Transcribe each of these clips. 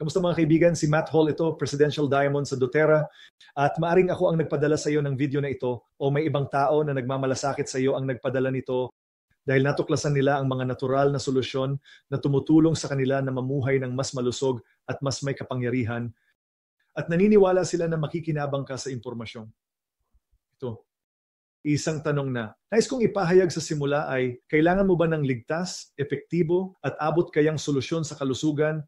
Kamusta mga kaibigan? Si Matt Hall ito, Presidential Diamond sa doTERRA. At maaring ako ang nagpadala sa iyo ng video na ito o may ibang tao na nagmamalasakit sa iyo ang nagpadala nito dahil natuklasan nila ang mga natural na solusyon na tumutulong sa kanila na mamuhay ng mas malusog at mas may kapangyarihan. At naniniwala sila na makikinabang ka sa impormasyon. Ito. Isang tanong na, nais kong ipahayag sa simula ay, kailangan mo ba ng ligtas, epektibo, at abot kayang solusyon sa kalusugan?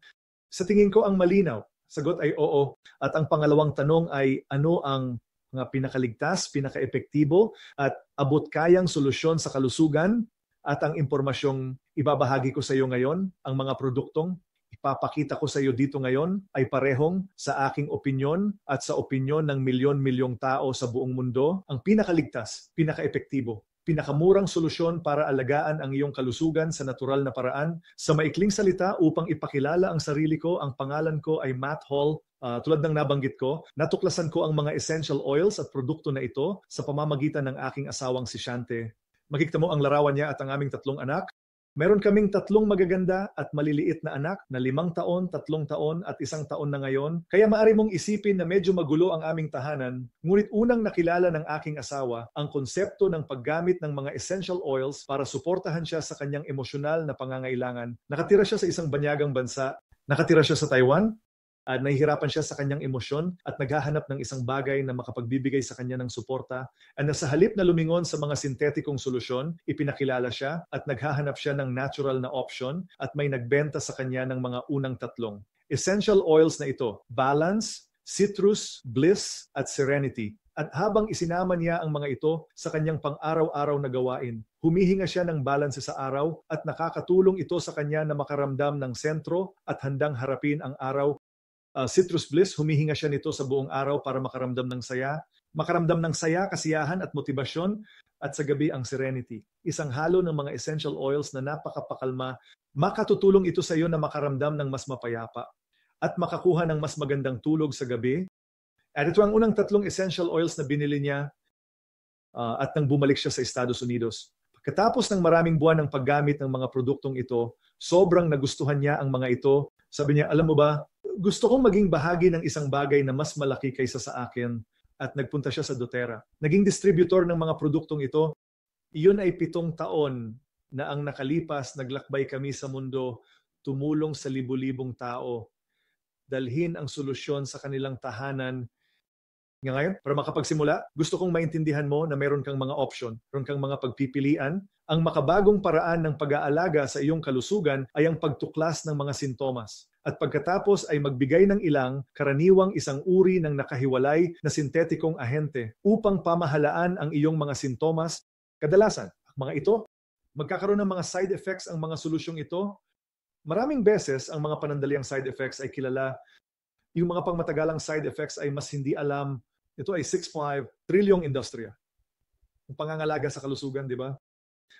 Sa tingin ko ang malinaw. Sagot ay oo. At ang pangalawang tanong ay, ano ang mga pinakaligtas, pinakaepektibo, at abot kayang solusyon sa kalusugan? At ang impormasyong ibabahagi ko sa iyo ngayon, ang mga produktong ipapakita ko sa iyo dito ngayon ay parehong sa aking opinyon at sa opinyon ng milyon-milyong tao sa buong mundo, ang pinakaligtas, pinakaepektibo, pinakamurang solusyon para alagaan ang iyong kalusugan sa natural na paraan. Sa maikling salita, upang ipakilala ang sarili ko, ang pangalan ko ay Matt Hall. Tulad ng nabanggit ko, natuklasan ko ang mga essential oils at produkto na ito sa pamamagitan ng aking asawang si Shante. Makikita mo ang larawan niya at ang aming 3 anak. Meron kaming 3 magaganda at maliliit na anak na 5 taon, 3 taon at 1 taon na ngayon. Kaya maaari mong isipin na medyo magulo ang aming tahanan. Ngunit unang nakilala ng aking asawa ang konsepto ng paggamit ng mga essential oils para suportahan siya sa kanyang emosyonal na pangangailangan. Nakatira siya sa isang banyagang bansa. Nakatira siya sa Taiwan. At nahihirapan siya sa kanyang emosyon at naghahanap ng isang bagay na makapagbibigay sa kanya ng suporta. At sa halip na lumingon sa mga sintetikong solusyon, ipinakilala siya at naghahanap siya ng natural na option at may nagbenta sa kanya ng mga unang 3. Essential oils na ito, Balance, Citrus, Bliss, at Serenity. At habang isinama niya ang mga ito sa kanyang pang-araw-araw na gawain, humihinga siya ng balance sa araw at nakakatulong ito sa kanya na makaramdam ng sentro at handang harapin ang araw. Citrus Bliss, humihinga siya nito sa buong araw para makaramdam ng saya. Makaramdam ng saya, kasiyahan at motibasyon. At sa gabi ang Serenity. Isang halo ng mga essential oils na napakapakalma. Makatutulong ito sa iyo na makaramdam ng mas mapayapa at makakuha ng mas magandang tulog sa gabi. At ito ang unang 3 essential oils na binili niya at nang bumalik siya sa Estados Unidos. Pagkatapos ng maraming buwan ng paggamit ng mga produktong ito, sobrang nagustuhan niya ang mga ito. Sabi niya, alam mo ba, gusto kong maging bahagi ng isang bagay na mas malaki kaysa sa akin at nagpunta siya sa doTERRA. Naging distributor ng mga produktong ito. Iyon ay 7 taon na ang nakalipas, naglakbay kami sa mundo, tumulong sa libu-libong tao, dalhin ang solusyon sa kanilang tahanan. Ngayon, para makapagsimula, gusto kong maintindihan mo na meron kang mga option, meron kang mga pagpipilian. Ang makabagong paraan ng pag-aalaga sa iyong kalusugan ay ang pagtuklas ng mga sintomas. At pagkatapos ay magbigay ng ilang, karaniwang isang uri ng nakahiwalay na sintetikong ahente upang pamahalaan ang iyong mga sintomas. Kadalasan, mga ito, magkakaroon ng mga side effects ang mga solusyong ito. Maraming beses, ang mga panandaliang side effects ay kilala. Yung mga pangmatagalang side effects ay mas hindi alam. Ito ay 6.5 trilyong industriya. Ang pangangalaga sa kalusugan, di ba?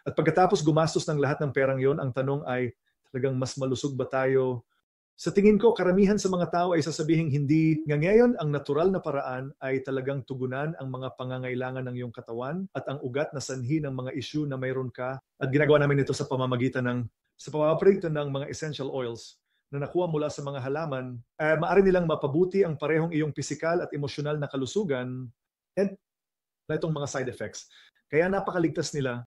At pagkatapos gumastos ng lahat ng perang yon, ang tanong ay, talagang mas malusog ba tayo? Sa tingin ko, karamihan sa mga tao ay sasabihing hindi. Ngayon, ang natural na paraan ay talagang tugunan ang mga pangangailangan ng iyong katawan at ang ugat na sanhi ng mga issue na mayroon ka. At ginagawa namin ito sa pamamagitan ng mga essential oils na nakuha mula sa mga halaman. Maaari nilang mapabuti ang parehong iyong pisikal at emosyonal na kalusugan and itong mga side effects. Kaya napakaligtas nila.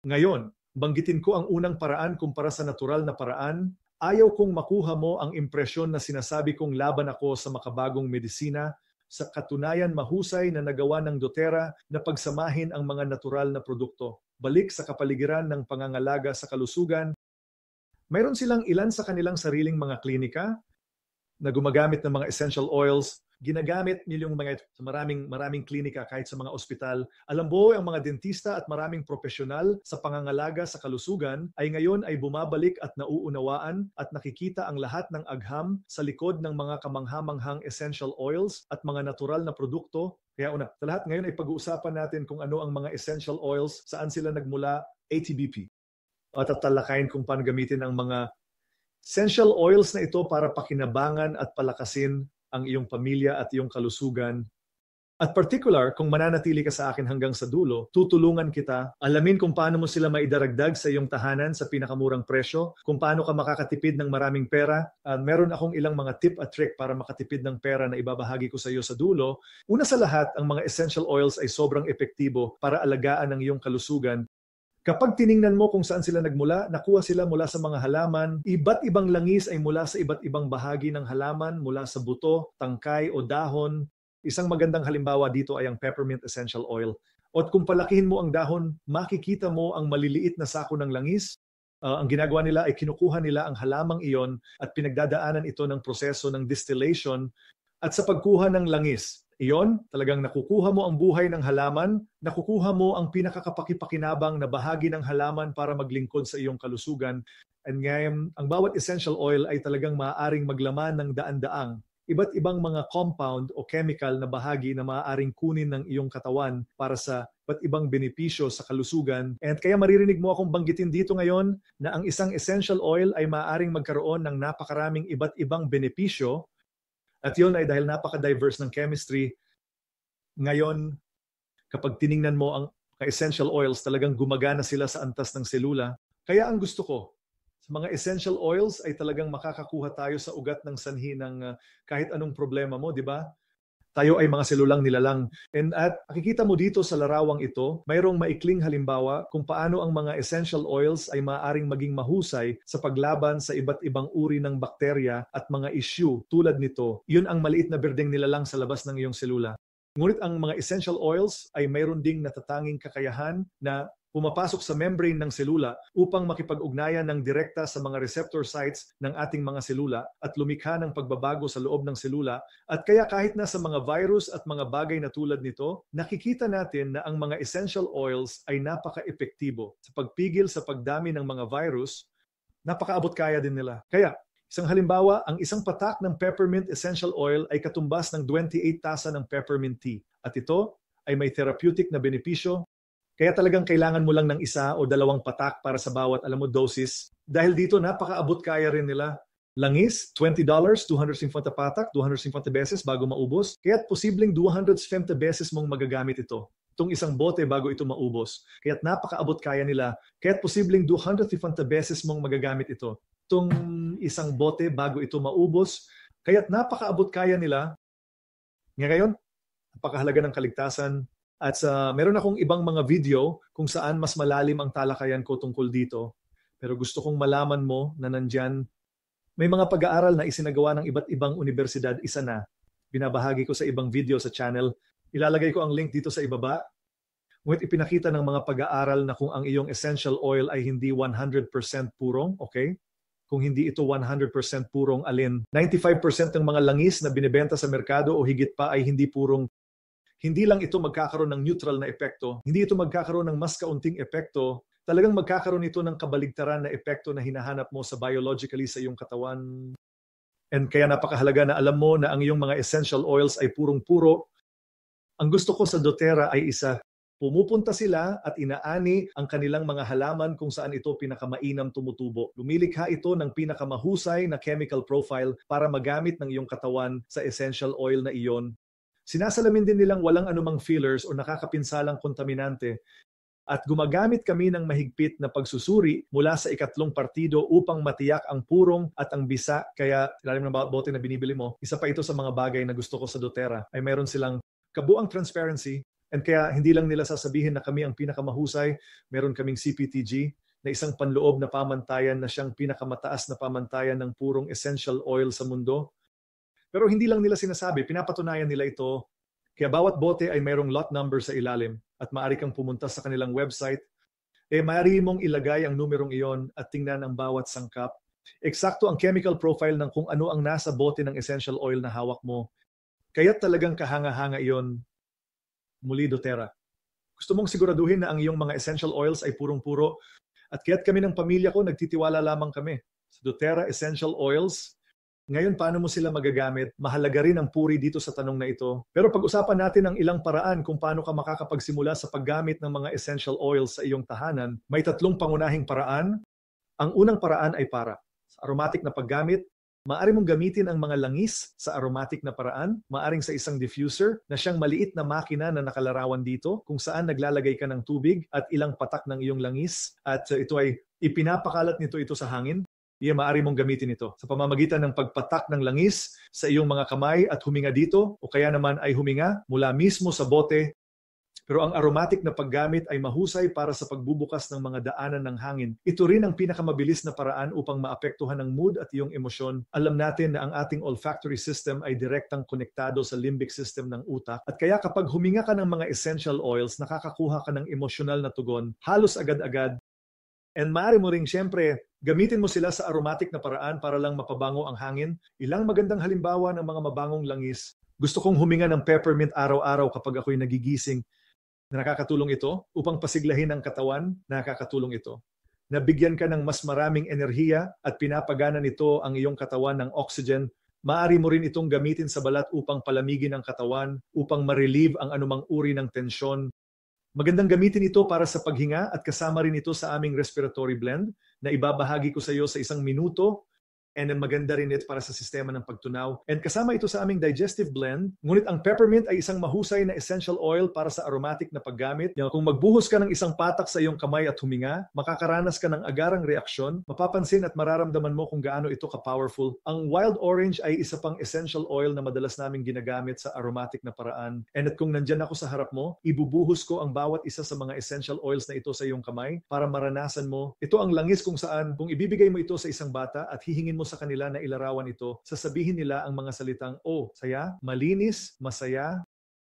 Ngayon, banggitin ko ang unang paraan kumpara sa natural na paraan. Ayaw kong makuha mo ang impresyon na sinasabi kong laban ako sa makabagong medisina. Sa katunayan, mahusay na nagawa ng doTERRA na pagsamahin ang mga natural na produkto. Balik sa kapaligiran ng pangangalaga sa kalusugan. Mayroon silang ilan sa kanilang sariling mga klinika na gumagamit ng mga essential oils. Ginagamit nilang mga sa maraming klinika kahit sa mga ospital. Alam mo, ang mga dentista at maraming profesional sa pangangalaga sa kalusugan ay ngayon ay bumabalik at nauunawaan at nakikita ang lahat ng agham sa likod ng mga kamanghamanghang essential oils at mga natural na produkto. Kaya sa lahat ngayon ay pag-uusapan natin kung ano ang mga essential oils, saan sila nagmula, ATBP. At tatalakayin kung paano gamitin ang mga essential oils na ito para pakinabangan at palakasin ang iyong pamilya at iyong kalusugan. At particular, kung mananatili ka sa akin hanggang sa dulo, tutulungan kita, alamin kung paano mo sila maidaragdag sa iyong tahanan sa pinakamurang presyo, kung paano ka makakatipid ng maraming pera. Meron akong ilang mga tip at trick para makatipid ng pera na ibabahagi ko sa iyo sa dulo. Una sa lahat, ang mga essential oils ay sobrang epektibo para alagaan ang iyong kalusugan. Kapag tiningnan mo kung saan sila nagmula, nakuha sila mula sa mga halaman. Iba't ibang langis ay mula sa iba't ibang bahagi ng halaman, mula sa buto, tangkay o dahon. Isang magandang halimbawa dito ay ang peppermint essential oil. At kung palakihin mo ang dahon, makikita mo ang maliliit na sako ng langis. Ang ginagawa nila ay kinukuha nila ang halamang iyon at pinagdadaanan ito ng proseso ng distillation. At sa pagkuha ng langis, iyon, talagang nakukuha mo ang buhay ng halaman, nakukuha mo ang pinakakapakipakinabang na bahagi ng halaman para maglingkod sa iyong kalusugan. And ngayon, ang bawat essential oil ay talagang maaaring maglaman ng daan-daang iba't ibang mga compound o chemical na bahagi na maaaring kunin ng iyong katawan para sa iba't ibang benepisyo sa kalusugan. And kaya maririnig mo akong banggitin dito ngayon na ang isang essential oil ay maaaring magkaroon ng napakaraming iba't ibang benepisyo. At yun ay dahil napaka-diverse ng chemistry. Ngayon, kapag tiningnan mo ang essential oils, talagang gumagana sila sa antas ng selula. Kaya ang gusto ko, mga essential oils ay talagang makakakuha tayo sa ugat ng sanhi ng kahit anong problema mo, di ba? Tayo ay mga selulang nilalang. And at makikita mo dito sa larawang ito, mayroong maikling halimbawa kung paano ang mga essential oils ay maaaring maging mahusay sa paglaban sa iba't ibang uri ng bakterya at mga issue tulad nito. Yun ang maliit na berdeng nilalang sa labas ng iyong selula. Ngunit ang mga essential oils ay mayroon ding natatanging kakayahan na pumapasok sa membrane ng selula upang makipag-ugnayan ng direkta sa mga receptor sites ng ating mga selula at lumikha ng pagbabago sa loob ng selula. At kaya kahit na sa mga virus at mga bagay na tulad nito, nakikita natin na ang mga essential oils ay napaka-epektibo sa pagpigil sa pagdami ng mga virus. Napakaabot kaya din nila. Kaya, isang halimbawa, ang isang patak ng peppermint essential oil ay katumbas ng 28 tasa ng peppermint tea. At ito ay may therapeutic na benepisyo. Kaya talagang kailangan mo lang ng isa o dalawang patak para sa bawat, dosis. Dahil dito, napakaabot kaya rin nila. Langis, $20, 250 patak, 250 beses bago maubos. Kaya't posibleng 250 beses mong magagamit ito. Itong isang bote bago ito maubos. Kaya't napakaabot kaya nila. Kaya't posibleng 250 beses mong magagamit ito. Itong isang bote bago ito maubos. Kaya't napakaabot kaya nila. Ngayon, napakahalaga ng kaligtasan. At meron akong ibang mga video kung saan mas malalim ang talakayan ko tungkol dito. Pero gusto kong malaman mo na nandyan, may mga pag-aaral na isinagawa ng iba't ibang universidad, isa na. Binabahagi ko sa ibang video sa channel. Ilalagay ko ang link dito sa ibaba. Ngunit ipinakita ng mga pag-aaral na kung ang iyong essential oil ay hindi 100% purong, okay? Kung hindi ito 100% purong, alin? 95% ng mga langis na binibenta sa merkado o higit pa ay hindi purong. Hindi lang ito magkakaroon ng neutral na epekto, hindi ito magkakaroon ng mas kaunting epekto, talagang magkakaroon ito ng kabaligtaran na epekto na hinahanap mo sa biologically sa iyong katawan. And kaya napakahalaga na alam mo na ang iyong mga essential oils ay purong-puro. Ang gusto ko sa doTERRA ay isa, pumupunta sila at inaani ang kanilang mga halaman kung saan ito pinakamainam tumutubo. Lumilikha ito ng pinakamahusay na chemical profile para magamit ng iyong katawan sa essential oil na iyon. Sinasalamin din nilang walang anumang fillers o nakakapinsalang kontaminante. At gumagamit kami ng mahigpit na pagsusuri mula sa ikatlong partido upang matiyak ang purong at ang bisa. Kaya, ilalim ng bawat bote na binibili mo, isa pa ito sa mga bagay na gusto ko sa doTERRA ay mayroon silang kabuang transparency. And kaya hindi lang nila sasabihin na kami ang pinakamahusay, meron kaming CPTG na isang panloob na pamantayan na siyang pinakamataas na pamantayan ng purong essential oil sa mundo. Pero hindi lang nila sinasabi, pinapatunayan nila ito. Kaya bawat bote ay mayroong lot number sa ilalim at maaari kang pumunta sa kanilang website. Maaari mong ilagay ang numerong iyon at tingnan ang bawat sangkap. Eksakto ang chemical profile ng kung ano ang nasa bote ng essential oil na hawak mo. Kaya talagang kahanga-hanga iyon. Muli, doTERRA. Gusto mong siguraduhin na ang iyong mga essential oils ay purong-puro. At kaya't kami ng pamilya ko, nagtitiwala lamang kami sa doTERRA Essential Oils. Ngayon, paano mo sila magagamit? Mahalaga rin ang puri dito sa tanong na ito. Pero pag-usapan natin ang ilang paraan kung paano ka makakapagsimula sa paggamit ng mga essential oils sa iyong tahanan. May 3 pangunahing paraan. Ang unang paraan ay para sa aromatic na paggamit. Maaari mong gamitin ang mga langis sa aromatic na paraan, maaring sa isang diffuser na siyang maliit na makina na nakalarawan dito kung saan naglalagay ka ng tubig at ilang patak ng iyong langis at ito ay ipinapakalat ito sa hangin. Maaari mong gamitin ito sa pamamagitan ng pagpatak ng langis sa iyong mga kamay at huminga dito o kaya naman ay huminga mula mismo sa bote. Pero ang aromatic na paggamit ay mahusay para sa pagbubukas ng mga daanan ng hangin. Ito rin ang pinakamabilis na paraan upang maapektuhan ang mood at iyong emosyon. Alam natin na ang ating olfactory system ay direktang konektado sa limbic system ng utak. At kaya kapag huminga ka ng mga essential oils, nakakakuha ka ng emosyonal na tugon, halos agad-agad. And maaari mo ring siyempre, gamitin mo sila sa aromatic na paraan para lang mapabango ang hangin. Ilang magandang halimbawa ng mga mabangong langis. Gusto kong huminga ng peppermint araw-araw kapag ako'y nagigising. Nakakatulong ito upang pasiglahin ang katawan, nakakatulong ito. Nabigyan ka ng mas maraming enerhiya at pinapagana nito ang iyong katawan ng oxygen. Maaari mo rin itong gamitin sa balat upang palamigin ang katawan, upang ma-relieve ang anumang uri ng tensyon. Magandang gamitin ito para sa paghinga at kasama rin ito sa aming respiratory blend na ibabahagi ko sa iyo sa 1 minuto. And maganda rin ito para sa sistema ng pagtunaw. And kasama ito sa aming digestive blend. Ngunit ang peppermint ay isang mahusay na essential oil para sa aromatic na paggamit. Kung magbuhos ka ng isang patak sa iyong kamay at huminga, makakaranas ka ng agarang reaksyon. Mapapansin at mararamdaman mo kung gaano ito ka-powerful. Ang wild orange ay isa pang essential oil na madalas naming ginagamit sa aromatic na paraan. And at kung nandyan ako sa harap mo, ibubuhos ko ang bawat isa sa mga essential oils na ito sa iyong kamay para maranasan mo. Ito ang langis kung saan kung ibibigay mo ito sa isang bata at hihingin mo sa kanila na ilarawan ito, sasabihin nila ang mga salitang, oh, saya, malinis, masaya.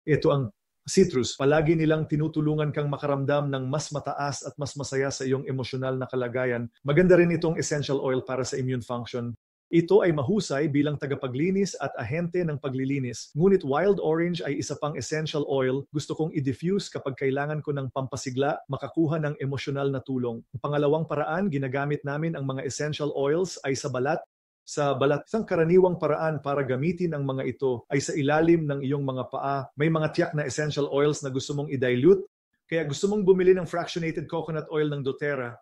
Ito ang citrus. Palagi nilang tinutulungan kang makaramdam ng mas mataas at mas masaya sa iyong emosyonal na kalagayan. Maganda rin itong essential oil para sa immune function. Ito ay mahusay bilang tagapaglinis at ahente ng paglilinis. Ngunit wild orange ay isa pang essential oil. Gusto kong i-diffuse kapag kailangan ko ng pampasigla, makakuha ng emosyonal na tulong. Ang pangalawang paraan, ginagamit namin ang mga essential oils ay sa balat. Sa balat, isang karaniwang paraan para gamitin ang mga ito ay sa ilalim ng iyong mga paa. May mga tiyak na essential oils na gusto mong i-dilute. Kaya gusto mong bumili ng fractionated coconut oil ng doTERRA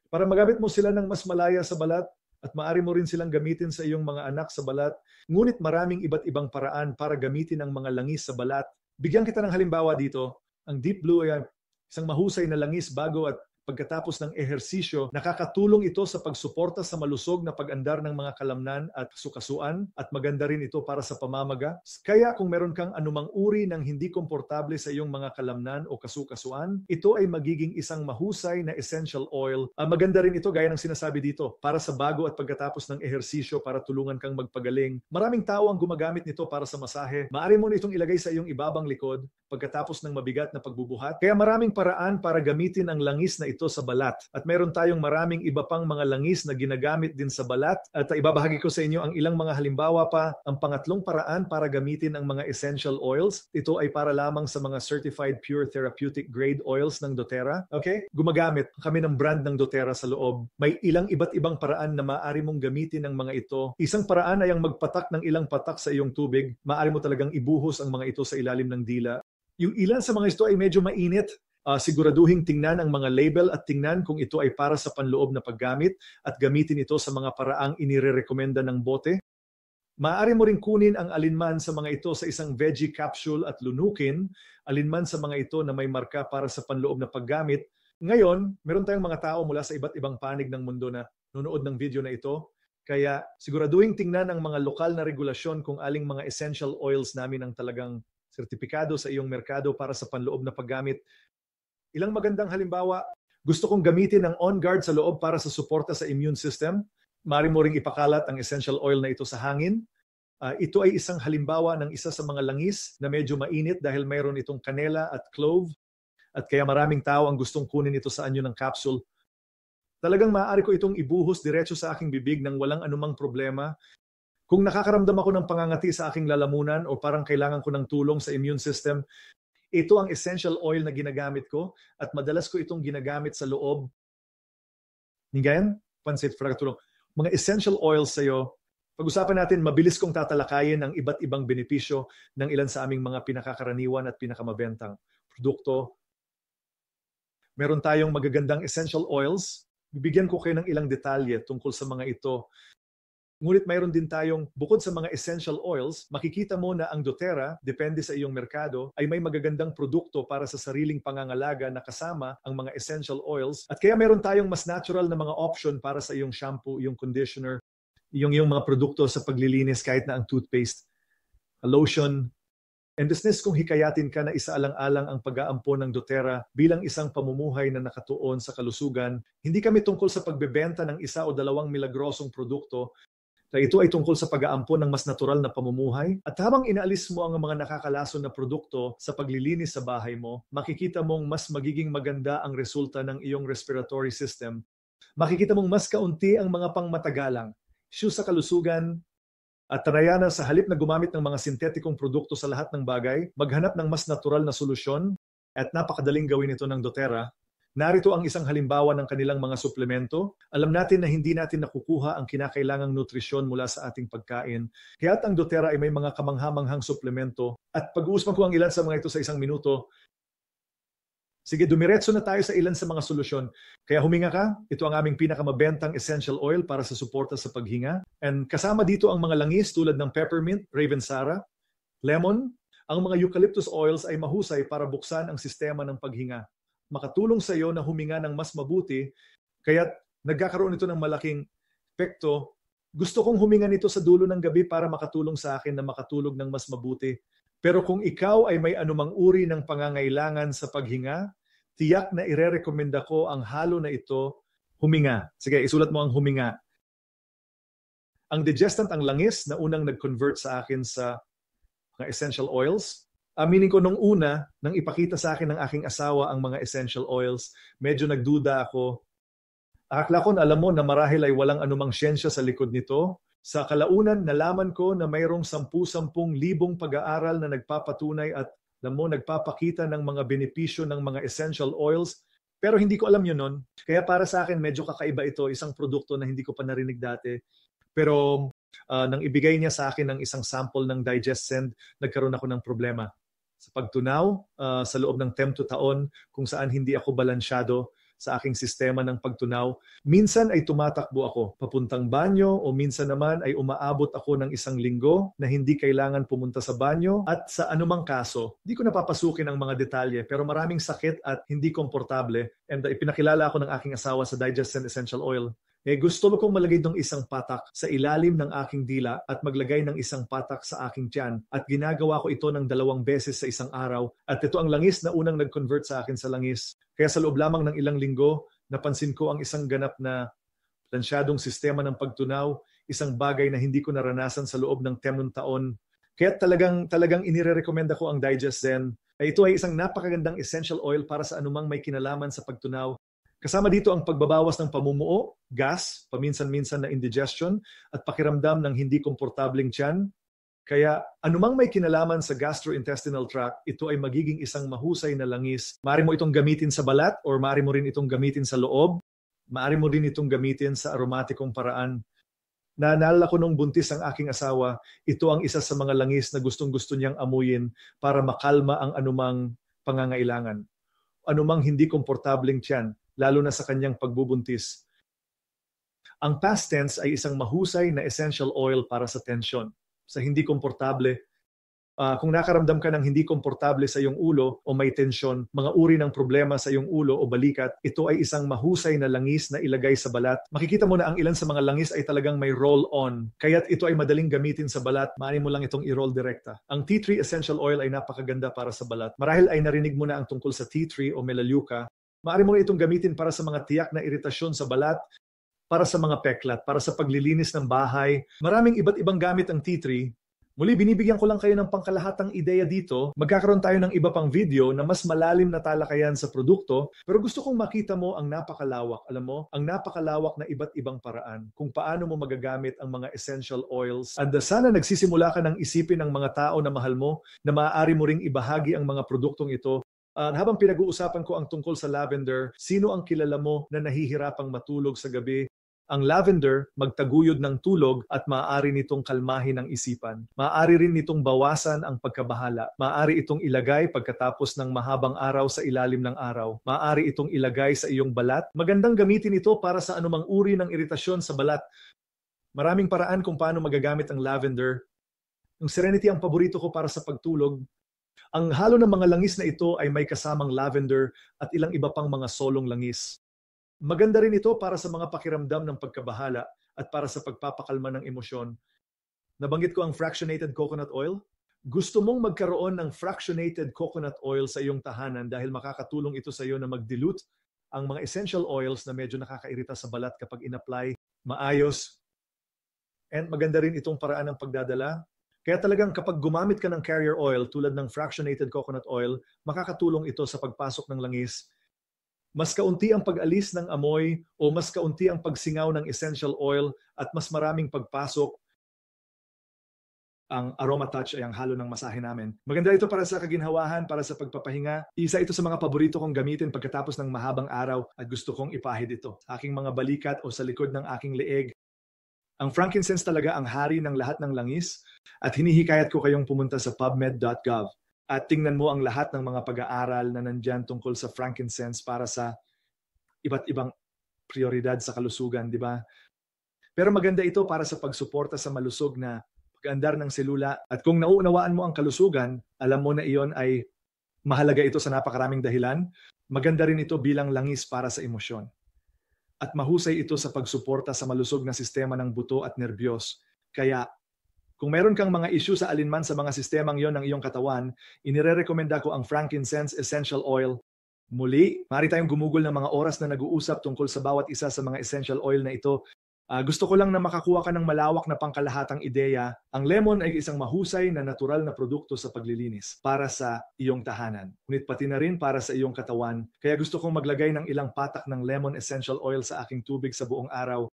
para magamit mo sila ng mas malaya sa balat at maaari mo rin silang gamitin sa iyong mga anak sa balat. Ngunit maraming iba't ibang paraan para gamitin ang mga langis sa balat. Bigyan kita ng halimbawa dito. Ang deep blue ay isang mahusay na langis bago at pagkatapos ng ehersisyo, nakakatulong ito sa pagsuporta sa malusog na pag-andar ng mga kalamnan at kasukasuan at maganda rin ito para sa pamamaga. Kaya kung meron kang anumang uri ng hindi komportable sa iyong mga kalamnan o kasukasuan, ito ay magiging isang mahusay na essential oil. Maganda rin ito gaya ng sinasabi dito para sa bago at pagkatapos ng ehersisyo para tulungan kang magpagaling. Maraming tao ang gumagamit nito para sa masahe. Maaari mo itong ilagay sa iyong ibabang likod pagkatapos ng mabigat na pagbubuhat. Kaya maraming paraan para gamitin ang langis na ito sa balat. At meron tayong maraming iba pang mga langis na ginagamit din sa balat. At ibabahagi ko sa inyo ang ilang mga halimbawa pa. Ang pangatlong paraan para gamitin ang mga essential oils, ito ay para lamang sa mga certified pure therapeutic grade oils ng doTERRA. Okay? Gumagamit kami ng brand ng doTERRA sa loob. May ilang iba't ibang paraan na maaari mong gamitin ang mga ito. Isang paraan ay ang magpatak ng ilang patak sa iyong tubig. Maaari mo talagang ibuhos ang mga ito sa ilalim ng dila. Yung ilan sa mga ito ay medyo mainit. Siguraduhing tingnan ang mga label at tingnan kung ito ay para sa panloob na paggamit at gamitin ito sa mga paraang inirerekomenda ng bote. Maaari mo rin kunin ang alinman sa mga ito sa isang veggie capsule at lunukin, alinman sa mga ito na may marka para sa panloob na paggamit. Ngayon, meron tayong mga tao mula sa iba't ibang panig ng mundo na nunood ng video na ito. Kaya siguraduhin tingnan ang mga lokal na regulasyon kung aling mga essential oils namin ang talagang sertipikado sa iyong merkado para sa panloob na paggamit. Ilang magandang halimbawa, gusto kong gamitin ang On Guard sa loob para sa suporta sa immune system. Maaari mo ring ipakalat ang essential oil na ito sa hangin. Ito ay isang halimbawa ng isa sa mga langis na medyo mainit dahil mayroon itong kanela at clove. At kaya maraming tao ang gustong kunin ito sa anyo ng capsule. Talagang maaari ko itong ibuhos diretso sa aking bibig nang walang anumang problema. Kung nakakaramdam ako ng pangangati sa aking lalamunan o parang kailangan ko ng tulong sa immune system, ito ang essential oil na ginagamit ko at madalas ko itong ginagamit sa loob. Ngayon, pansit for tulong. Mga essential oils sa iyo, pag-usapan natin, mabilis kong tatalakayin ang iba't ibang benepisyo ng ilan sa aming mga pinakakaraniwan at pinakamabentang produkto. Meron tayong magagandang essential oils. Bibigyan ko kayo ng ilang detalye tungkol sa mga ito. Ngunit mayroon din tayong, bukod sa mga essential oils, makikita mo na ang doTERRA, depende sa iyong merkado, ay may magagandang produkto para sa sariling pangangalaga na kasama ang mga essential oils. At kaya meron tayong mas natural na mga option para sa iyong shampoo, iyong conditioner, iyong mga produkto sa paglilinis kahit na ang toothpaste, lotion. And business kung hikayatin ka na isaalang-alang ang pag-aampon ng doTERRA bilang isang pamumuhay na nakatuon sa kalusugan, hindi kami tungkol sa pagbebenta ng isa o dalawang milagrosong produkto. Ito ay tungkol sa pag-aampon ng mas natural na pamumuhay. At habang inaalis mo ang mga nakakalason na produkto sa paglilinis sa bahay mo, makikita mong mas magiging maganda ang resulta ng iyong respiratory system. Makikita mong mas kaunti ang mga pangmatagalang, issue sa kalusugan, at tarayana sa halip na gumamit ng mga sintetikong produkto sa lahat ng bagay, maghanap ng mas natural na solusyon at napakadaling gawin ito ng doTERRA. Narito ang isang halimbawa ng kanilang mga suplemento. Alam natin na hindi natin nakukuha ang kinakailangang nutrisyon mula sa ating pagkain. Kaya't ang doTERRA ay may mga kamanghamanghang suplemento. At pag-uusapan ko ang ilan sa mga ito sa isang minuto. Sige, dumiretso na tayo sa ilan sa mga solusyon. Kaya huminga ka, ito ang aming pinakamabentang essential oil para sa suporta sa paghinga. And kasama dito ang mga langis tulad ng peppermint, ravensara, lemon. Ang mga eucalyptus oils ay mahusay para buksan ang sistema ng paghinga. Makatulong sa iyo na huminga ng mas mabuti, kaya't nagkakaroon ito ng malaking epekto. Gusto kong huminga nito sa dulo ng gabi para makatulong sa akin na makatulog ng mas mabuti. Pero kung ikaw ay may anumang uri ng pangangailangan sa paghinga, tiyak na irerekomenda ko ang halo na ito, huminga. Sige, isulat mo ang huminga. Ang digestant, ang langis na unang nag-convert sa akin sa mga essential oils. Aminin ko nung una, nang ipakita sa akin ng aking asawa ang mga essential oils, medyo nagduda ako. Akala ko na alam mo na marahil ay walang anumang siyensya sa likod nito. Sa kalaunan, nalaman ko na mayroong 10,000 pag-aaral na nagpapatunay at nagpapakita ng mga benepisyo ng mga essential oils. Pero hindi ko alam yun nun. Kaya para sa akin, medyo kakaiba ito. Isang produkto na hindi ko pa narinig dati. Pero nang ibigay niya sa akin ng isang sample ng DigestSend, nagkaroon ako ng problema. Sa pagtunaw, sa loob ng 10 taon, kung saan hindi ako balansyado sa aking sistema ng pagtunaw. Minsan ay tumatakbo ako papuntang banyo o minsan naman ay umaabot ako ng 1 linggo na hindi kailangan pumunta sa banyo at sa anumang kaso, di ko napapasukin ang mga detalye pero maraming sakit at hindi komportable and ipinakilala ako ng aking asawa sa DigestSend Essential Oil. Gusto kong malagay ng isang patak sa ilalim ng aking dila at maglagay ng isang patak sa aking tiyan. At ginagawa ko ito ng 2 beses sa isang araw. At ito ang langis na unang nag-convert sa akin sa langis. Kaya sa loob lamang ng ilang linggo, napansin ko ang isang ganap na plansyadong sistema ng pagtunaw, isang bagay na hindi ko naranasan sa loob ng 10 taon. Kaya talagang inirekomenda ko ang DigestZen. Ito ay isang napakagandang essential oil para sa anumang may kinalaman sa pagtunaw. Kasama dito ang pagbabawas ng pamumuo, gas, paminsan-minsan na indigestion, at pakiramdam ng hindi komportableng tiyan. Kaya anumang may kinalaman sa gastrointestinal tract, ito ay magiging isang mahusay na langis. Maaari mo itong gamitin sa balat or maaari mo rin itong gamitin sa loob. Maaari mo rin itong gamitin sa aromatikong paraan. Naalala ko nung buntis ang aking asawa, ito ang isa sa mga langis na gustong-gusto niyang amuyin para makalma ang anumang pangangailangan. Anumang hindi komportableng tiyan, lalo na sa kanyang pagbubuntis. Ang past tense ay isang mahusay na essential oil para sa tensyon. Sa hindi komportable, kung nakaramdam ka ng hindi komportable sa iyong ulo o may tensyon, mga uri ng problema sa iyong ulo o balikat, ito ay isang mahusay na langis na ilagay sa balat. Makikita mo na ang ilan sa mga langis ay talagang may roll-on. Kaya't ito ay madaling gamitin sa balat, maaari mo lang itong i-roll direkta. Ang tea tree essential oil ay napakaganda para sa balat. Marahil ay narinig mo na ang tungkol sa tea tree o melaleuca. Maaari mo itong gamitin para sa mga tiyak na iritasyon sa balat, para sa mga peklat, para sa paglilinis ng bahay. Maraming iba't ibang gamit ang tea tree. Muli, binibigyan ko lang kayo ng pangkalahatang ideya dito. Magkakaroon tayo ng iba pang video na mas malalim na talakayan sa produkto. Pero gusto kong makita mo ang napakalawak. Alam mo, ang napakalawak na iba't ibang paraan kung paano mo magagamit ang mga essential oils. And sana nagsisimula ka ng isipin ang mga tao na mahal mo na maaari mo ring ibahagi ang mga produktong ito. Habang pinag-uusapan ko ang tungkol sa lavender, sino ang kilala mo na nahihirapang matulog sa gabi? Ang lavender, magtaguyod ng tulog at maaari nitong kalmahin ang isipan. Maaari rin nitong bawasan ang pagkabahala. Maaari itong ilagay pagkatapos ng mahabang araw sa ilalim ng araw. Maaari itong ilagay sa iyong balat. Magandang gamitin ito para sa anumang uri ng iritasyon sa balat. Maraming paraan kung paano magagamit ang lavender. Ang serenity ang paborito ko para sa pagtulog. Ang halo ng mga langis na ito ay may kasamang lavender at ilang iba pang mga solong langis. Maganda rin ito para sa mga pakiramdam ng pagkabahala at para sa pagpapakalma ng emosyon. Nabanggit ko ang fractionated coconut oil. Gusto mong magkaroon ng fractionated coconut oil sa iyong tahanan dahil makakatulong ito sa iyo na mag-dilute ang mga essential oils na medyo nakakairita sa balat kapag in-apply maayos. And maganda rin itong paraan ng pagdadala. Kaya talagang kapag gumamit ka ng carrier oil tulad ng fractionated coconut oil, makakatulong ito sa pagpasok ng langis. Mas kaunti ang pag-alis ng amoy o mas kaunti ang pagsingaw ng essential oil at mas maraming pagpasok. Ang aroma touch ay ang halo ng masahe namin. Maganda ito para sa kaginhawahan, para sa pagpapahinga. Isa ito sa mga paborito kong gamitin pagkatapos ng mahabang araw at gusto kong ipahid ito sa aking mga balikat o sa likod ng aking leeg. Ang frankincense talaga ang hari ng lahat ng langis at hinihikayat ko kayong pumunta sa pubmed.gov at tingnan mo ang lahat ng mga pag-aaral na nandyan tungkol sa frankincense para sa iba't ibang prioridad sa kalusugan, di ba? Pero maganda ito para sa pagsuporta sa malusog na pag-andar ng selula at kung nauunawaan mo ang kalusugan, alam mo na iyon ay mahalaga ito sa napakaraming dahilan. Maganda rin ito bilang langis para sa emosyon. At mahusay ito sa pagsuporta sa malusog na sistema ng buto at nerbiyos. Kaya, kung meron kang mga issue sa alinman sa mga sistemang yon ng iyong katawan, inirerekomenda ko ang frankincense essential oil. Muli, maaari tayong gumugol ng mga oras na nag-uusap tungkol sa bawat isa sa mga essential oil na ito. Gusto ko lang na makakuha ka ng malawak na pangkalahatang ideya. Ang lemon ay isang mahusay na natural na produkto sa paglilinis para sa iyong tahanan. Ngunit pati na rin para sa iyong katawan. Kaya gusto kong maglagay ng ilang patak ng lemon essential oil sa aking tubig sa buong araw.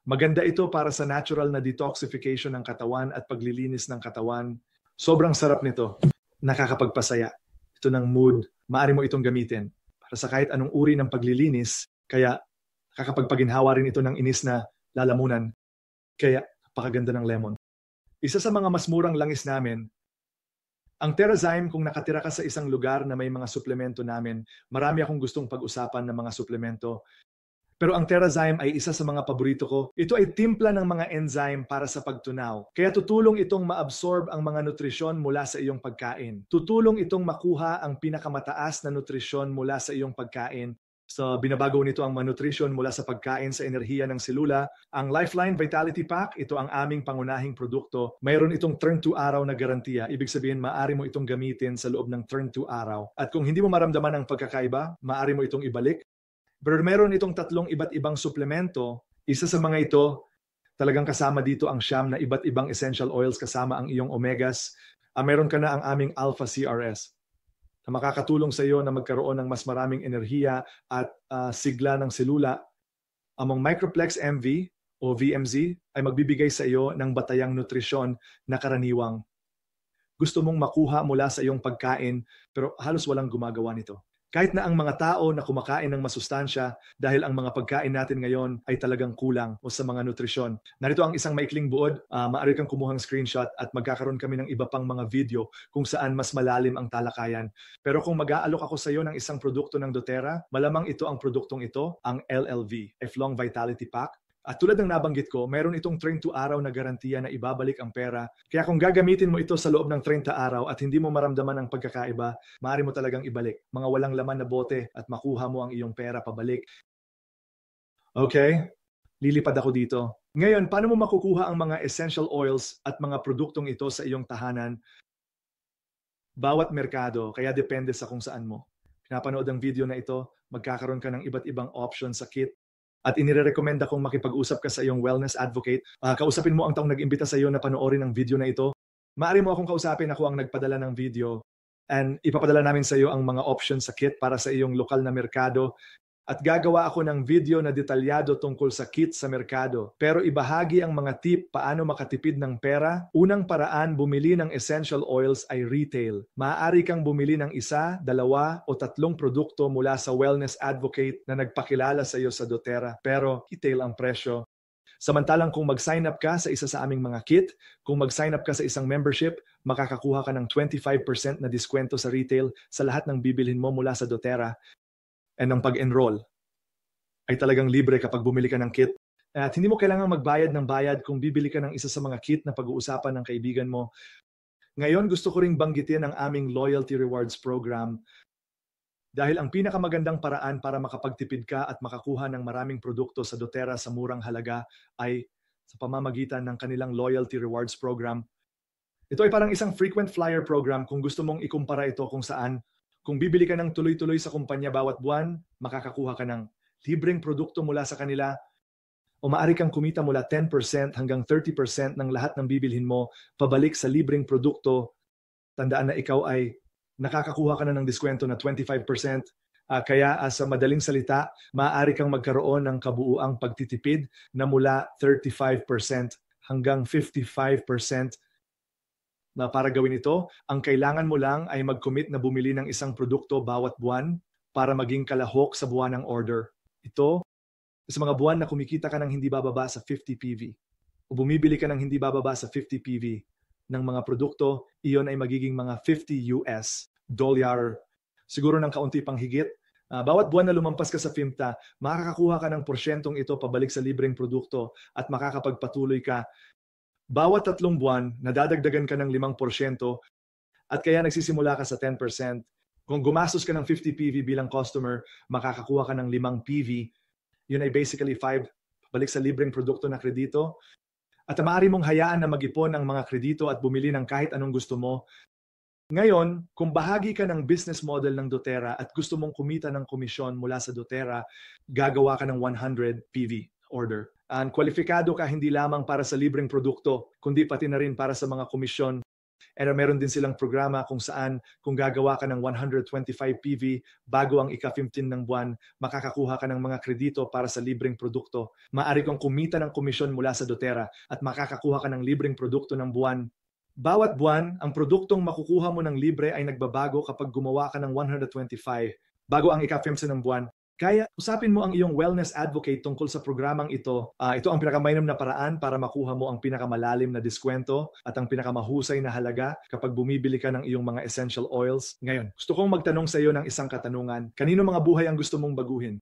Maganda ito para sa natural na detoxification ng katawan at paglilinis ng katawan. Sobrang sarap nito. Nakakapagpasaya. Ito ng mood. Maaari mo itong gamitin para sa kahit anong uri ng paglilinis. Kaya kakapagpaginhawa rin ito ng inis na lalamunan. Kaya, pakaganda ng lemon. Isa sa mga mas murang langis namin, ang TerraZyme, kung nakatira ka sa isang lugar na may mga suplemento namin, marami akong gustong pag-usapan ng mga suplemento. Pero ang TerraZyme ay isa sa mga paborito ko. Ito ay timpla ng mga enzyme para sa pagtunaw. Kaya tutulong itong ma-absorb ang mga nutrisyon mula sa iyong pagkain. Tutulong itong makuha ang pinakamataas na nutrisyon mula sa iyong pagkain. So, binabago nito ang nutrition mula sa pagkain sa enerhiya ng selula. Ang Lifeline Vitality Pack, ito ang aming pangunahing produkto. Mayroon itong turn to araw na garantiya. Ibig sabihin, maaari mo itong gamitin sa loob ng turn to araw. At kung hindi mo maramdaman ang pagkakaiba, maaari mo itong ibalik. Pero meron itong tatlong iba't ibang suplemento. Isa sa mga ito, talagang kasama dito ang siyam na iba't ibang essential oils kasama ang iyong omegas. Meron ka na ang aming Alpha CRS na makakatulong sa iyo na magkaroon ng mas maraming enerhiya at sigla ng selula. Ang Microplex MV o VMZ ay magbibigay sa iyo ng batayang nutrisyon na karaniwang gusto mong makuha mula sa iyong pagkain pero halos walang gumagawa nito. Kahit na ang mga tao na kumakain ng masustansya dahil ang mga pagkain natin ngayon ay talagang kulang o sa mga nutrisyon. Narito ang isang maikling buod, maaari kang kumuhang screenshot at magkakaroon kami ng iba pang mga video kung saan mas malalim ang talakayan. Pero kung mag-aalok ako sa iyo ng isang produkto ng doTERRA, malamang ito ang produktong ito, ang LLV, F-Long Vitality Pack. At tulad ng nabanggit ko, mayroon itong 30 araw na garantiya na ibabalik ang pera. Kaya kung gagamitin mo ito sa loob ng 30 araw at hindi mo maramdaman ang pagkakaiba, maaari mo talagang ibalik. Mga walang laman na bote at makuha mo ang iyong pera pabalik. Okay? Lilipad ako dito. Ngayon, paano mo makukuha ang mga essential oils at mga produktong ito sa iyong tahanan? Bawat merkado, kaya depende sa kung saan mo. Pinapanood ang video na ito, magkakaroon ka ng iba't ibang options sa kit. At inirekomenda kong makipag-usap ka sa iyong wellness advocate. Kausapin mo ang taong nag-imbita sa iyo na panoorin ang video na ito. Maaari mo akong kausapin, ako ang nagpadala ng video. And ipapadala namin sa iyo ang mga options sa kit para sa iyong lokal na merkado. At gagawa ako ng video na detalyado tungkol sa kit sa merkado. Pero ibahagi ang mga tip paano makatipid ng pera. Unang paraan, bumili ng essential oils ay retail. Maaari kang bumili ng 1, 2 o 3 produkto mula sa wellness advocate na nagpakilala sa iyo sa doTERRA. Pero retail ang presyo. Samantalang kung mag-sign up ka sa isa sa aming mga kit, kung mag-sign up ka sa isang membership, makakakuha ka ng 25% na diskwento sa retail sa lahat ng bibilhin mo mula sa doTERRA. And ang pag-enroll ay talagang libre kapag bumili ka ng kit. At hindi mo kailangang magbayad ng bayad kung bibili ka ng isa sa mga kit na pag-uusapan ng kaibigan mo. Ngayon, gusto ko ring banggitin ang aming Loyalty Rewards Program dahil ang pinakamagandang paraan para makapagtipid ka at makakuha ng maraming produkto sa doTERRA sa murang halaga ay sa pamamagitan ng kanilang Loyalty Rewards Program. Ito ay parang isang frequent flyer program kung gusto mong ikumpara ito kung saan kung bibili ka ng tuloy-tuloy sa kumpanya bawat buwan, makakakuha ka ng libreng produkto mula sa kanila o maaari kang kumita mula 10% hanggang 30% ng lahat ng bibilhin mo pabalik sa libreng produkto. Tandaan na ikaw ay nakakakuha ka na ng diskwento na 25%. Kaya sa madaling salita, maaari kang magkaroon ng kabuuang pagtitipid na mula 35% hanggang 55%. Na para gawin ito, ang kailangan mo lang ay mag-commit na bumili ng isang produkto bawat buwan para maging kalahok sa buwan ng order. Ito, sa mga buwan na kumikita ka ng hindi bababa sa 50 PV o bumibili ka ng hindi bababa sa 50 PV ng mga produkto, iyon ay magiging mga 50 US dollar. Siguro ng kaunti pang higit. Bawat buwan na lumampas ka sa FIMTA, makakakuha ka ng porsyentong ito pabalik sa libreng produkto at makakapagpatuloy ka. Bawat 3 buwan, nadadagdagan ka ng 5% at kaya nagsisimula ka sa 10%. Kung gumastos ka ng 50 PV bilang customer, makakakuha ka ng 5 PV. Yun ay basically 5 balik sa libreng produkto na kredito. At maaari mong hayaan na mag-ipon ang mga kredito at bumili ng kahit anong gusto mo. Ngayon, kung bahagi ka ng business model ng doTERRA at gusto mong kumita ng komisyon mula sa doTERRA, gagawa ka ng 100 PV order. Ang kwalipikado ka hindi lamang para sa libreng produkto, kundi pati na rin para sa mga komisyon. And meron din silang programa kung saan kung gagawa ka ng 125 PV bago ang ika-15 ng buwan, makakakuha ka ng mga kredito para sa libreng produkto. Maaari kang kumita ng komisyon mula sa doTERRA at makakakuha ka ng libreng produkto ng buwan. Bawat buwan, ang produktong makukuha mo ng libre ay nagbabago kapag gumawa ka ng 125 bago ang ika-15 ng buwan. Kaya usapin mo ang iyong wellness advocate tungkol sa programang ito. Ito ang pinakamainam na paraan para makuha mo ang pinakamalalim na diskwento at ang pinakamahusay na halaga kapag bumibili ka ng iyong mga essential oils. Ngayon, gusto kong magtanong sa iyo ng isang katanungan. Kanino mga buhay ang gusto mong baguhin?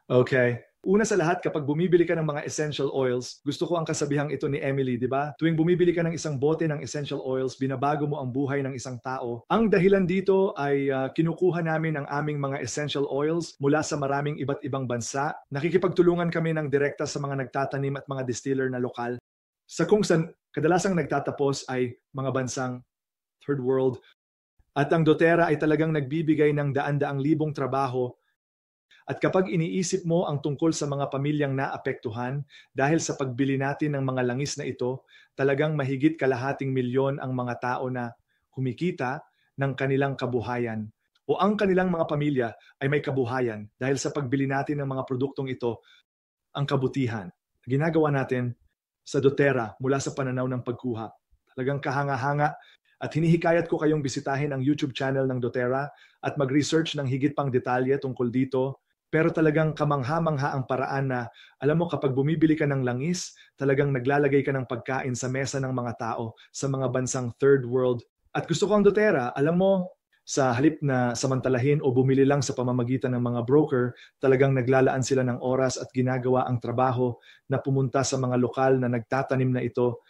Okay. Una sa lahat, kapag bumibili ka ng mga essential oils, gusto ko ang kasabihang ito ni Emily, di ba? Tuwing bumibili ka ng isang bote ng essential oils, binabago mo ang buhay ng isang tao. Ang dahilan dito ay kinukuha namin ang aming mga essential oils mula sa maraming iba't ibang bansa. Nakikipagtulungan kami ng direkta sa mga nagtatanim at mga distiller na lokal. Sa kung saan kadalasang nagtatapos ay mga bansang third world. At ang doTERRA ay talagang nagbibigay ng daan-daang libong trabaho. At kapag iniisip mo ang tungkol sa mga pamilyang naapektuhan dahil sa pagbili natin ng mga langis na ito, talagang mahigit 250,000 ang mga tao na kumikita ng kanilang kabuhayan. O ang kanilang mga pamilya ay may kabuhayan dahil sa pagbili natin ng mga produktong ito, ang kabutihan. Ginagawa natin sa doTERRA mula sa pananaw ng pagkuha. Talagang kahanga-hanga at hinihikayat ko kayong bisitahin ang YouTube channel ng doTERRA at mag-research ng higit pang detalye tungkol dito. Pero talagang kamangha-mangha ang paraan na, alam mo, kapag bumibili ka ng langis, talagang naglalagay ka ng pagkain sa mesa ng mga tao sa mga bansang third world. At gusto ko ang doTERRA, alam mo, sa halip na samantalahin o bumili lang sa pamamagitan ng mga broker, talagang naglalaan sila ng oras at ginagawa ang trabaho na pumunta sa mga lokal na nagtatanim na ito.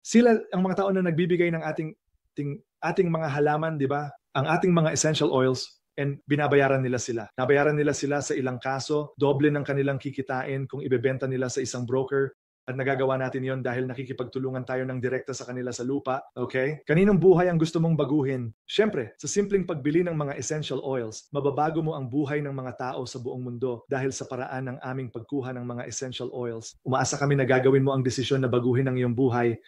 Sila ang mga tao na nagbibigay ng ating mga halaman, di ba? Ang ating mga essential oils, and binabayaran nila sila. Nabayaran nila sila sa ilang kaso, doble ng kanilang kikitain kung ibebenta nila sa isang broker. At nagagawa natin yon dahil nakikipagtulungan tayo ng direkta sa kanila sa lupa. Okay? Kaninong buhay ang gusto mong baguhin? Siyempre, sa simpleng pagbili ng mga essential oils, mababago mo ang buhay ng mga tao sa buong mundo dahil sa paraan ng aming pagkuha ng mga essential oils. Umaasa kami na gagawin mo ang desisyon na baguhin ang iyong buhay.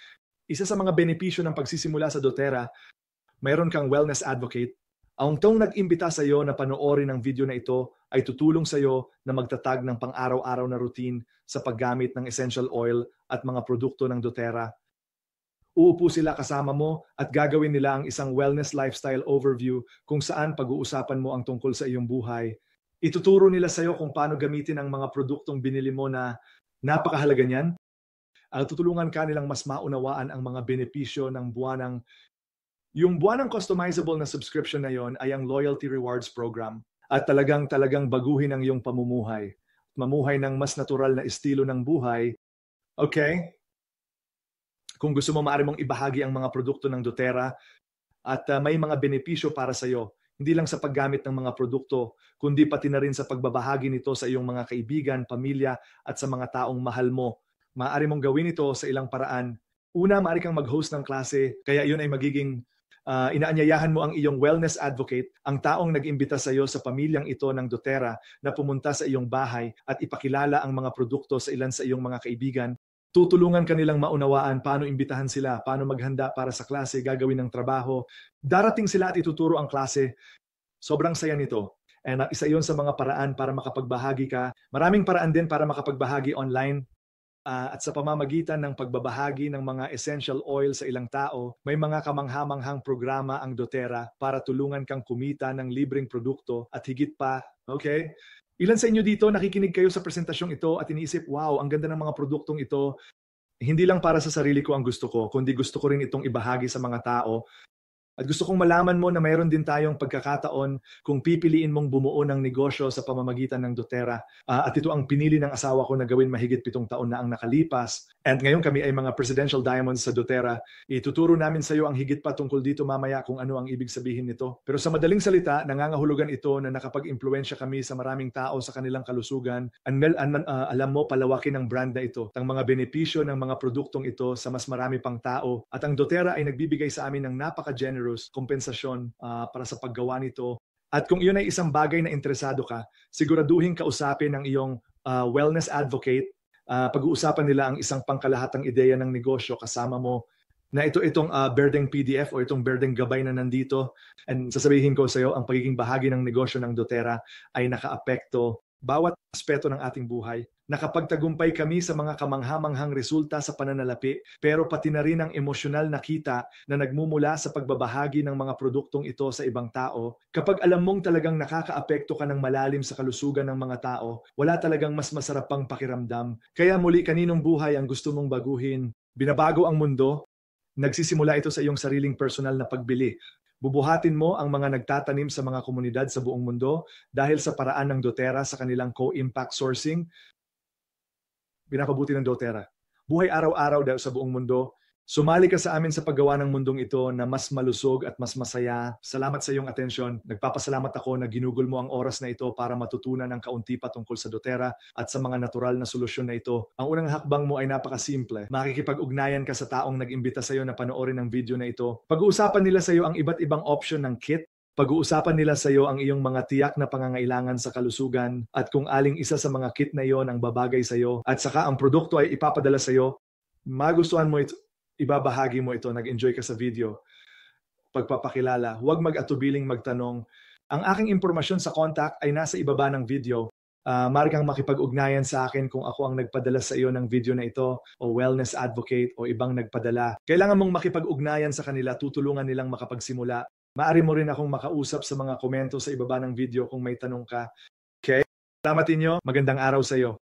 Isa sa mga benepisyo ng pagsisimula sa doTERRA, mayroon kang wellness advocate. Ang tong nag-imbita sa iyo na panoorin ang video na ito ay tutulong sa iyo na magtatag ng pang-araw-araw na routine sa paggamit ng essential oil at mga produkto ng doTERRA. Uupo sila kasama mo at gagawin nila ang isang wellness lifestyle overview kung saan pag-uusapan mo ang tungkol sa iyong buhay. Ituturo nila sa iyo kung paano gamitin ang mga produktong binili mo na napakahalaga niyan. Tutulungan ka nilang mas maunawaan ang mga benepisyo ng buwanang. Yung buwanang customizable na subscription na yon ay ang Loyalty Rewards Program at talagang baguhin ang iyong pamumuhay. mamuhay ng mas natural na estilo ng buhay. Okay? Kung gusto mo, maaari mong ibahagi ang mga produkto ng doTERRA at may mga benepisyo para sa iyo. Hindi lang sa paggamit ng mga produkto, kundi pati na rin sa pagbabahagi nito sa iyong mga kaibigan, pamilya at sa mga taong mahal mo. Maaari mong gawin ito sa ilang paraan. Una, maaari kang mag-host ng klase, kaya yun ay magiging inaanyayahan mo ang iyong wellness advocate, ang taong nag-imbita sa iyo sa pamilyang ito ng doTERRA na pumunta sa iyong bahay at ipakilala ang mga produkto sa ilan sa iyong mga kaibigan. Tutulungan kanilang maunawaan paano imbitahan sila, paano maghanda para sa klase, gagawin ng trabaho. Darating sila at ituturo ang klase. Sobrang saya nito. And isa yun sa mga paraan para makapagbahagi ka. Maraming paraan din para makapagbahagi online. At sa pamamagitan ng pagbabahagi ng mga essential oil sa ilang tao, may mga kamanghamanghang programa ang doTERRA para tulungan kang kumita ng libreng produkto at higit pa, okay? Ilan sa inyo dito nakikinig kayo sa presentasyong ito at iniisip, wow, ang ganda ng mga produktong ito. Hindi lang para sa sarili ko ang gusto ko, kundi gusto ko rin itong ibahagi sa mga tao. At gusto kong malaman mo na mayroon din tayong pagkakataon kung pipiliin mong bumuo ng negosyo sa pamamagitan ng doTERRA. At ito ang pinili ng asawa ko na gawin mahigit 7 taon na ang nakalipas. And ngayon kami ay mga Presidential Diamonds sa doTERRA. Ituturo namin sa iyo ang higit pa tungkol dito mamaya kung ano ang ibig sabihin nito. Pero sa madaling salita, nangangahulugan ito na nakapag-impluwensya kami sa maraming tao sa kanilang kalusugan. Alam mo, palawakin ang brand na ito. Ang mga benepisyo ng mga produktong ito sa mas marami pang tao. At ang doTERRA ay nagbibigay sa amin ng napaka-generous kompensasyon para sa paggawa nito. At kung iyon ay isang bagay na interesado ka, siguraduhin kausapin ang iyong wellness advocate. Pag-uusapan nila ang isang pangkalahatang ideya ng negosyo kasama mo na itong berdeng PDF o itong berdeng gabay na nandito. And sasabihin ko sa iyo, ang pagiging bahagi ng negosyo ng doTERRA ay nakaapekto bawat aspeto ng ating buhay. Nakapagtagumpay kami sa mga kamanghamanghang resulta sa pananalapi, pero pati na rin ang emosyonal na kita na nagmumula sa pagbabahagi ng mga produktong ito sa ibang tao. Kapag alam mong talagang nakakaapekto ka ng malalim sa kalusugan ng mga tao, wala talagang mas masarap pang pakiramdam. Kaya muli, kaninong buhay ang gusto mong baguhin? Binabago ang mundo? Nagsisimula ito sa iyong sariling personal na pagbili. Bubuhatin mo ang mga nagtatanim sa mga komunidad sa buong mundo dahil sa paraan ng doTERRA sa kanilang co-impact sourcing. Binapabuti ng doTERRA. Buhay araw-araw dahil sa buong mundo. Sumali ka sa amin sa paggawa ng mundong ito na mas malusog at mas masaya. Salamat sa iyong atensyon. Nagpapasalamat ako na ginugol mo ang oras na ito para matutunan ng kaunti pa tungkol sa doTERRA at sa mga natural na solusyon na ito. Ang unang hakbang mo ay napakasimple. Makikipag-ugnayan ka sa taong nag-imbita sa iyo na panoorin ang video na ito. Pag-uusapan nila sa iyo ang iba't ibang option ng kit. Pag-uusapan nila sa iyo ang iyong mga tiyak na pangangailangan sa kalusugan at kung aling isa sa mga kit na iyon ang babagay sa iyo at saka ang produkto ay ipapadala sa iyo. Magustuhan mo ito. Ibabahagi mo ito, nag-enjoy ka sa video, pagpapakilala, huwag mag-atubiling magtanong. Ang aking impormasyon sa contact ay nasa ibaba ng video. Maaari kang makipag-ugnayan sa akin kung ako ang nagpadala sa iyo ng video na ito o wellness advocate o ibang nagpadala. Kailangan mong makipag-ugnayan sa kanila, tutulungan nilang makapagsimula. Maaari mo rin akong makausap sa mga komento sa ibaba ng video kung may tanong ka. Okay? Salamat inyo, magandang araw sa iyo.